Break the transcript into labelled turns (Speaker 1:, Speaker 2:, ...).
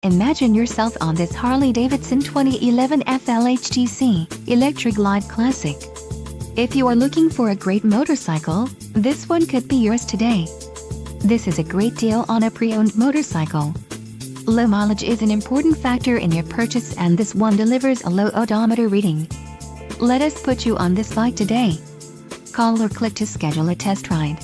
Speaker 1: Imagine yourself on this Harley-Davidson 2011 FLHTC Electra Glide Classic. If you are looking for a great motorcycle, this one could be yours today. This is a great deal on a pre-owned motorcycle. Low mileage is an important factor in your purchase, and this one delivers a low odometer reading. Let us put you on this bike today. Call or click to schedule a test ride.